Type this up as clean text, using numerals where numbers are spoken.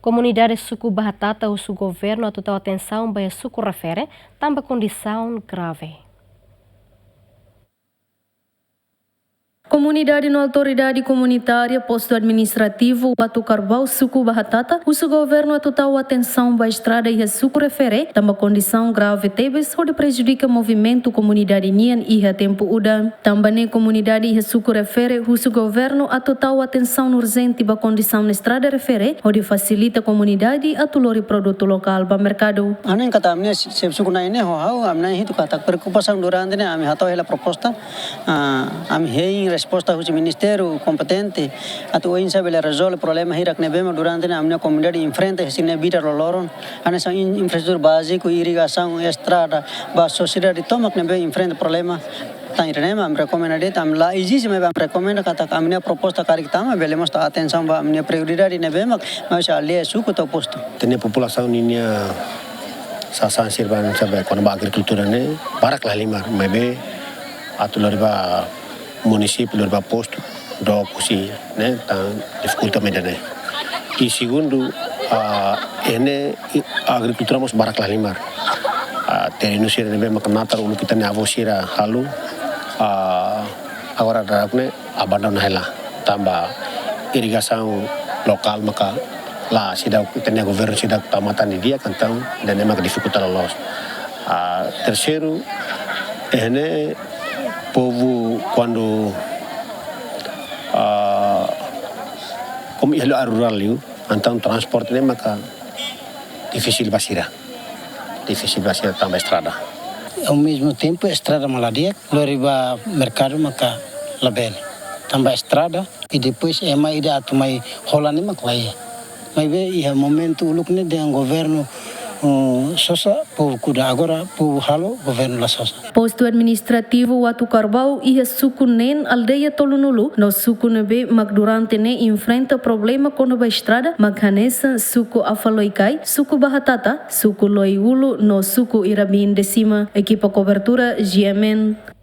Comunidade suku Bahatata usu governo atau atenção para suku refere também condição grave. Comunidade no autoridade comunitária, posto administrativo, Watu Carvão, suku Bahatata, usu governo atau atenção para a estrada e a suku refere, também condição grave tebes, onde prejudica movimento comunidade nian e a tempo uda. Também comunidade e a suku refere, usu governo atau atenção urgente para condição na estrada refere, onde facilita comunidade a tulori produto lokal para mercado. Ano yang kata amnya suku na ini hau amna itu kata preocupação durante ne ami hatau hela proposta ami hein resposta do ministério competente atau insa bela resolve problema hirak nebema durante ne amna comunidade enfrenta sine bira loron ana sa infraestrutura básico irrigação estrada ba sociedade tomak nebe enfrenta problema tanya nema am recomenda tam la exige me am recomenda kata amna proposta kari tama belemos ta atenção ba amna prioridade nebema mas ali suku to posto tene população ninya sasan sirban sabe kono agricultura ne parak la limar mebe atu loriba município loriba posto do kusi ne tan dificulta medane e segundo ene agricultura mos barak la limar tereno sira nebe makanatar ulu kita ne avosira halu agora darapne abandon hela tamba irrigação lokal maka lá sidak tenia governo sidak tamatan dia cantão dan emang dificultar lolos. Terceiro, ene povo quando como ele é rural liu, então transporte ne maka difícil basira também estrada. Ao mesmo tempo estrada maladia loriba mercado maka label tambah estrada e depois ema ida atumai holane maklai. Mas é momento ulukne dengan governo sosa povo kuda agora povo halo governo la sosa. Posto administrativo Watu Carvão e a suku nen aldeia Tolunulu, no suku nebe mag durante ne enfrenta problema com a estrada maghanesa suku Afaloikai, suku Bahatata, suku Loiulu no suku Irabin de cima, equipa cobertura GMN.